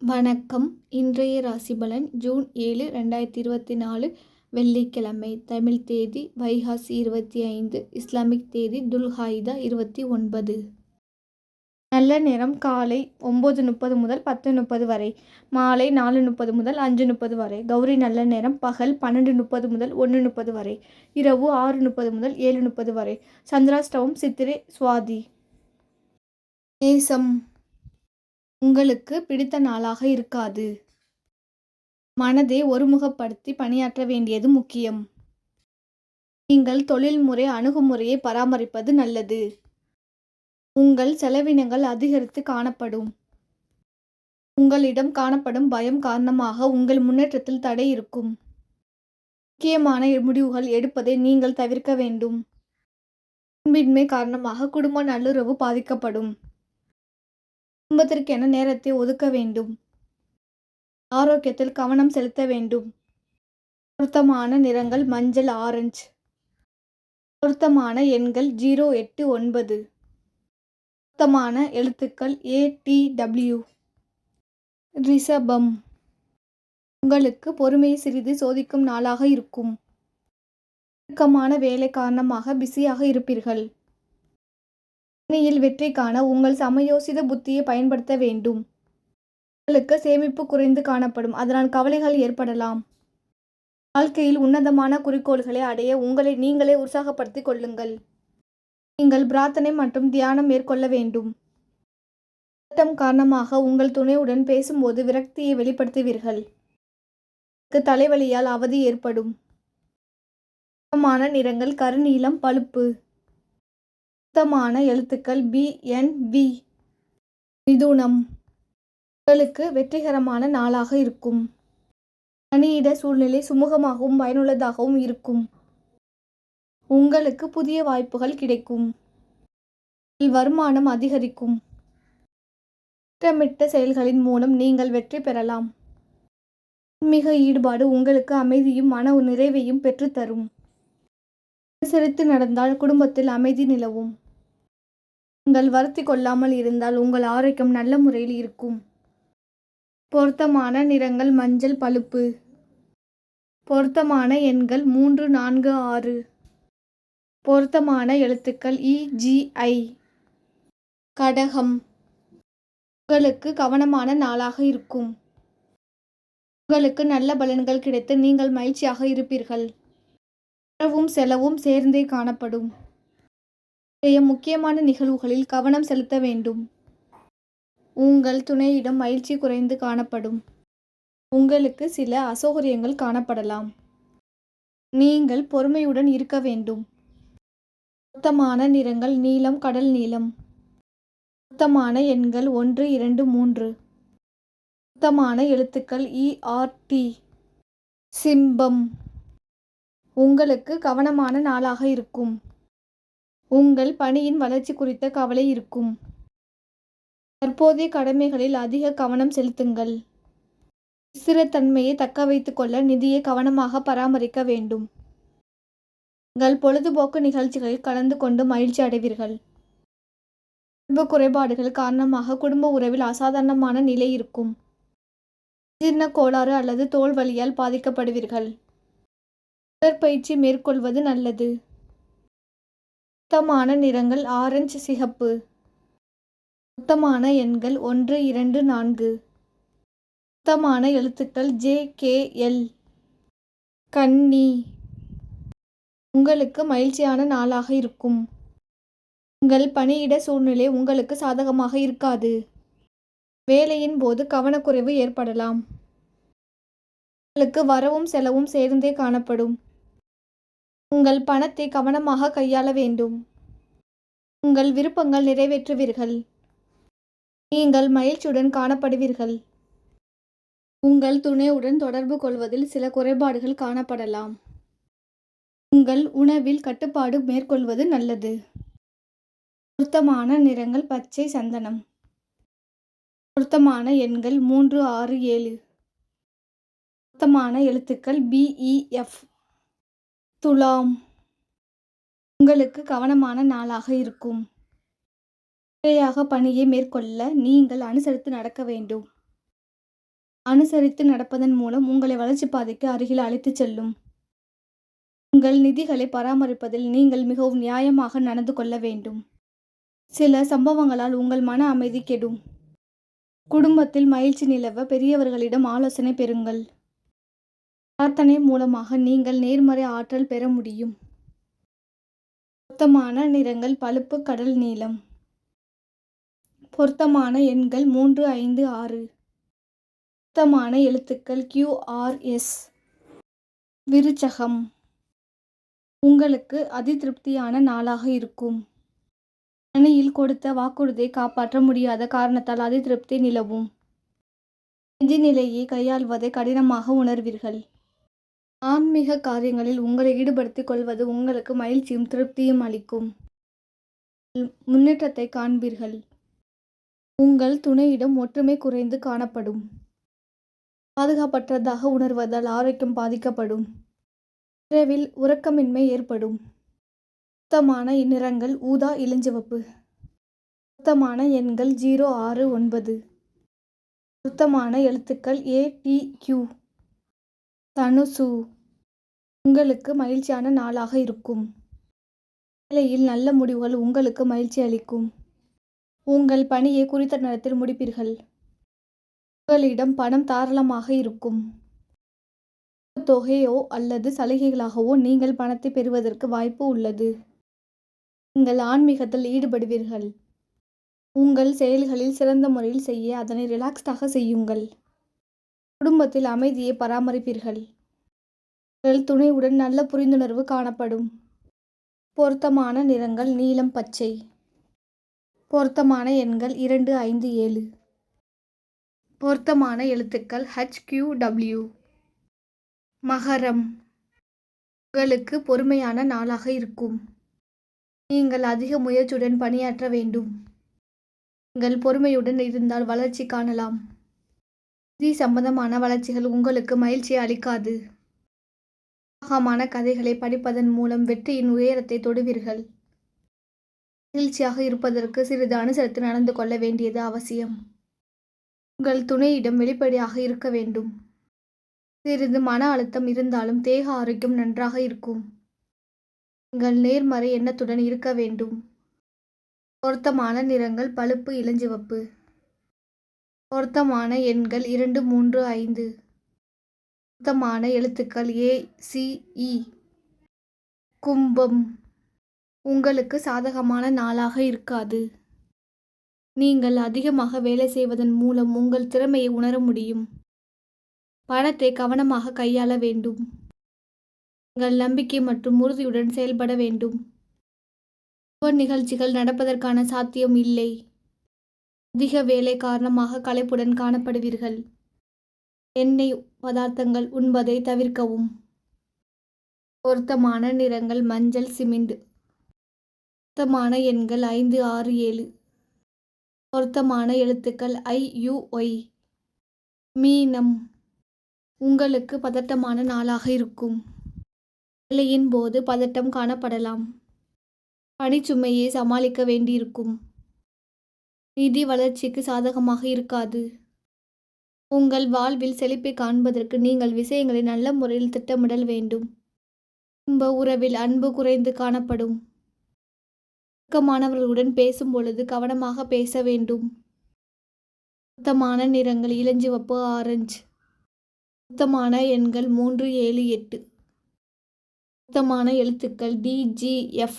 வணக்கம். இன்றைய ராசிபலன் ஜூன் 7, 2024 வெள்ளிக்கிழமை. தமிழ் தேதி வைகாசி 25, இஸ்லாமிக் தேதி துல்ஹைதா 29. நல்ல நேரம் காலை 9:30 முதல் 10:30 வரை, மாலை 4:30 முதல் 5:30 வரை. கௌரி நல்ல நேரம் பகல் 12:30 முதல் 1:30 வரை, இரவு 6:30 முதல் 7:30 வரை. சந்திராஷ்டமம் சித்திரை சுவாதி. நேசம் உங்களுக்கு பிடித்த நாளாக இருக்காது. மனதை ஒருமுகப்படுத்தி பணியாற்ற வேண்டியது முக்கியம். நீங்கள் தொழில்முறை அணுகுமுறையை பராமரிப்பது நல்லது. உங்கள் செலவினங்கள் அதிகரித்து காணப்படும். உங்களிடம் காணப்படும் பயம் காரணமாக உங்கள் முன்னேற்றத்தில் தடை இருக்கும். முக்கியமான முடிவுகள் எடுப்பதை நீங்கள் தவிர்க்க வேண்டும். அன்பின்மை காரணமாக குடும்ப நல்லுறவு பாதிக்கப்படும். குடும்பத்திற்கென நேரத்தை ஒதுக்க வேண்டும். ஆரோக்கியத்தில் கவனம் செலுத்த வேண்டும். பொருத்தமான நிறங்கள் மஞ்சள், ஆரஞ்சு. பொருத்தமான எண்கள் 089. பொருத்தமான எழுத்துக்கள் ATW. ரிஷபம் உங்களுக்கு பொறுமையை சிறிது சோதிக்கும் நாளாக இருக்கும். நெருக்கமான வேலை காரணமாக பிஸியாக இருப்பீர்கள். பணியில் வெற்றி காண உங்கள் சமயோசித புத்தியை பயன்படுத்த வேண்டும். உங்களுக்கு சேமிப்பு குறைந்து காணப்படும், அதனால் கவலைகள் ஏற்படலாம். வாழ்க்கையில் உன்னதமான குறிக்கோள்களை அடைய உங்களை நீங்களே உற்சாகப்படுத்திக் கொள்ளுங்கள். நீங்கள் பிரார்த்தனை மற்றும் தியானம் மேற்கொள்ள வேண்டும். பதட்டம் காரணமாக உங்கள் துணையுடன் பேசும்போது விரக்தியை வெளிப்படுத்துவீர்கள். தலைவலியால் அவதி ஏற்படும். பொருத்தமான நிறங்கள் கருநீலம், பழுப்பு. பொருத்தமான எழுத்துக்கள் BNV. மிதுனம் உங்களுக்கு வெற்றிகரமான நாளாக இருக்கும். பணியிட சூழ்நிலை சுமூகமாகவும் பயனுள்ளதாகவும் இருக்கும். உங்களுக்கு புதிய வாய்ப்புகள் கிடைக்கும். வருமானம் அதிகரிக்கும். திட்டமிட்ட செயல்களின் மூலம் நீங்கள் வெற்றி பெறலாம். ஆன்மீக ஈடுபாடு உங்களுக்கு அமைதியும் மன நிறைவையும் பெற்றுத்தரும். அனுசரித்து நடந்தால் குடும்பத்தில் அமைதி நிலவும். நீங்கள் வருத்தி கொள்ளாமல் இருந்தால் உங்கள் ஆரோக்கியம் நல்ல முறையில் இருக்கும். பொருத்தமான நிறங்கள் மஞ்சள், பழுப்பு. பொருத்தமான எண்கள் 3, 4, 6. பொருத்தமான எழுத்துக்கள் EGI. கடகம் உங்களுக்கு கவனமான நாளாக இருக்கும். உங்களுக்கு நல்ல பலன்கள் கிடைத்து நீங்கள் மகிழ்ச்சியாக இருப்பீர்கள். வரவும் செலவும் சேர்ந்தே காணப்படும். முக்கியமான நிகழ்வுகளில் கவனம் செலுத்த வேண்டும். உங்கள் துணையிடம் மகிழ்ச்சி குறைந்து காணப்படும். உங்களுக்கு சில அசௌகரியங்கள் காணப்படலாம். நீங்கள் பொறுமையுடன் இருக்க வேண்டும். பொருத்தமான நிறங்கள் நீலம், கடல் நீலம். பொருத்தமான எண்கள் 1, 2, 3. பொருத்தமான எழுத்துக்கள் ERT. சிம்பம் உங்களுக்கு கவனமான நாளாக இருக்கும். உங்கள் பணியின் வளர்ச்சி குறித்த கவலை இருக்கும். தற்போதைய கடமைகளில் அதிக கவனம் செலுத்துங்கள். ஸ்திரத்தன்மையை தக்க வைத்துக் கொள்ள நிதியை கவனமாக பராமரிக்க வேண்டும். உங்கள் பொழுதுபோக்கு நிகழ்ச்சிகளில் கலந்து கொண்டு மகிழ்ச்சி அடைவீர்கள். உடம்பு குறைபாடுகள் காரணமாக குடும்ப உறவில் அசாதாரணமான நிலை இருக்கும். ஜீரண கோளாறு அல்லது தோல் வலியால் பாதிக்கப்படுவீர்கள். உடற்பயிற்சி மேற்கொள்வது நல்லது. பொருத்தமான நிறங்கள் ஆரஞ்சு, சிகப்பு. பொருத்தமான எண்கள் 1, 2, 4. பொருத்தமான எழுத்துக்கள் JKL. கன்னி உங்களுக்கு மகிழ்ச்சியான நாளாக இருக்கும். உங்கள் பணியிட சூழ்நிலை உங்களுக்கு சாதகமாக இருக்காது. வேலையின் போது கவனக்குறைவு ஏற்படலாம். உங்களுக்கு வரவும் செலவும் சேர்ந்தே காணப்படும். உங்கள் பணத்தை கவனமாக கையாள வேண்டும். உங்கள் விருப்பங்கள் நிறைவேற்றுவீர்கள். நீங்கள் மகிழ்ச்சியுடன் காணப்படுவீர்கள். உங்கள் துணையுடன் தொடர்பு கொள்வதில் சில குறைபாடுகள் காணப்படலாம். உங்கள் உணவில் கட்டுப்பாடு மேற்கொள்வது நல்லது. பொருத்தமான நிறங்கள் பச்சை, சந்தனம். பொருத்தமான எண்கள் 3, 6, 7. பொருத்தமான எழுத்துக்கள் BEF. துலாம் உங்களுக்கு கவனமான நாளாக இருக்கும். முறையாக பணியை மேற்கொள்ள நீங்கள் அனுசரித்து நடக்க வேண்டும். அனுசரித்து நடப்பதன் மூலம் உங்களை வளர்ச்சி பாதைக்கு அருகில் அழைத்துச் செல்லும். உங்கள் நிதிகளை பராமரிப்பதில் நீங்கள் மிகவும் நியாயமாக நடந்து கொள்ள வேண்டும். சில சம்பவங்களால் உங்கள் மன அமைதி கெடும். குடும்பத்தில் மகிழ்ச்சி நிலவ பெரியவர்களிடம் ஆலோசனை பெறுங்கள். பிரார்த்தனை மூலமாக நீங்கள் நேர்மறை ஆற்றல் பெற முடியும். பொருத்தமான நிறங்கள் பழுப்பு கடல் நீலம். பொருத்தமான எண்கள் 3, 5, 6. பொருத்தமான எழுத்துக்கள் QRS. விருச்சகம். உங்களுக்கு அதிருப்தியான நாளாக இருக்கும். பணியில் கொடுத்த வாக்குறுதியை காப்பாற்ற முடியாத காரணத்தால் அதிருப்தி நிலவும். நிதி நிலையை கையாள்வதை கடினமாக உணர்வீர்கள். ஆன்மீக காரியங்களில் உங்களை ஈடுபடுத்திக் கொள்வது உங்களுக்கு மகிழ்ச்சியும் திருப்தியும் அளிக்கும். முன்னேற்றத்தை காண்பீர்கள். உங்கள் துணையிடம் ஒற்றுமை குறைந்து காணப்படும். பாதுகாப்பற்றதாக உணர்வதால் ஆரோக்கியம் பாதிக்கப்படும். இரவில் உறக்கமின்மை ஏற்படும். பொருத்தமான நிறங்கள் ஊதா இளஞ்சிவப்பு. பொருத்தமான எண்கள் 0, 6, 9. பொருத்தமான எழுத்துக்கள் ATQ. தனுசு. உங்களுக்கு மகிழ்ச்சியான நாளாக இருக்கும். வேலையில் நல்ல முடிவுகள் உங்களுக்கு மகிழ்ச்சி அளிக்கும். உங்கள் பணியை குறித்த நேரத்தில் முடிப்பீர்கள். உங்களிடம் பணம் தாராளமாக இருக்கும். தொகையோ அல்லது சலுகைகளாகவோ நீங்கள் பணத்தை பெறுவதற்கு வாய்ப்பு உள்ளது. நீங்கள் ஆன்மீகத்தில் ஈடுபடுவீர்கள். உங்கள் செயல்களில் சிறந்த முறையில் செய்ய அதனை ரிலாக்ஸ்டாக செய்யுங்கள். குடும்பத்தில் அமைதியை பராமரிப்பீர்கள். உங்கள் துணையுடன் நல்ல புரிந்துணர்வு காணப்படும். பொருத்தமான நிறங்கள் நீலம் பச்சை. பொருத்தமான எண்கள் 2, 5, 7. பொருத்தமான எழுத்துக்கள் HQW. மகரம். உங்களுக்கு பொறுமையான நாளாக இருக்கும். நீங்கள் அதிக முயற்சியுடன் பணியாற்ற வேண்டும். நீங்கள் பொறுமையுடன் இருந்தால் வளர்ச்சி காணலாம். நிதி சம்பந்தமான வளர்ச்சிகள் உங்களுக்கு மகிழ்ச்சியை அளிக்காது. உற்சாகமான கதைகளை படிப்பதன் மூலம் வெற்றியின் உயரத்தை தொடுவீர்கள். மகிழ்ச்சியாக இருப்பதற்கு சிறிது அனுசரித்து நடந்து கொள்ள வேண்டியது அவசியம். உங்கள் துணையிடம் வெளிப்படையாக இருக்க வேண்டும். சிறிது மன அழுத்தம் இருந்தாலும் தேக ஆரோக்கியம் நன்றாக இருக்கும். நீங்கள் நேர்மறை எண்ணத்துடன் இருக்க வேண்டும். பொருத்தமான நிறங்கள் பழுப்பு இளஞ்சிவப்பு. பொருத்தமான எண்கள் 2, 3, 5. பொருத்தமான எழுத்துக்கள் ACE. கும்பம். உங்களுக்கு சாதகமான நாளாக இருக்காது. நீங்கள் அதிகமாக வேலை செய்வதன் மூலம் உங்கள் திறமையை உணர முடியும். பணத்தை கவனமாக கையாள வேண்டும். நீங்கள் நம்பிக்கை மற்றும் உறுதியுடன் செயல்பட வேண்டும். சுப நிகழ்ச்சிகள் நடப்பதற்கான சாத்தியம் இல்லை. அதிக வேலை காரணமாக களைப்புடன் காணப்படுவீர்கள். எண்ணெய் பதார்த்தங்கள் உண்பதை தவிர்க்கவும். பொருத்தமான நிறங்கள் மஞ்சள் சிமெண்ட். பொருத்தமான எண்கள் 5, 6, 7. பொருத்தமான எழுத்துக்கள் IUY. மீனம். உங்களுக்கு பதட்டமான நாளாக இருக்கும். வேலையின் போது பதட்டம் காணப்படலாம். பணிச்சுமையை சமாளிக்க வேண்டியிருக்கும். நிதி வளர்ச்சிக்கு சாதகமாக இருக்காது. உங்கள் வாழ்வில் செழிப்பை காண்பதற்கு நீங்கள் விஷயங்களை நல்ல முறையில் திட்டமிடல் வேண்டும். குடும்ப உறவில் அன்பு குறைந்து காணப்படும். நெருக்கமானவர்களுடன் பேசும் பொழுது கவனமாக பேச வேண்டும். பொருத்தமான நிறங்கள் இளஞ்சிவப்பு ஆரஞ்சு. பொருத்தமான எண்கள் 3, 7, 8. பொருத்தமான எழுத்துக்கள் DGF.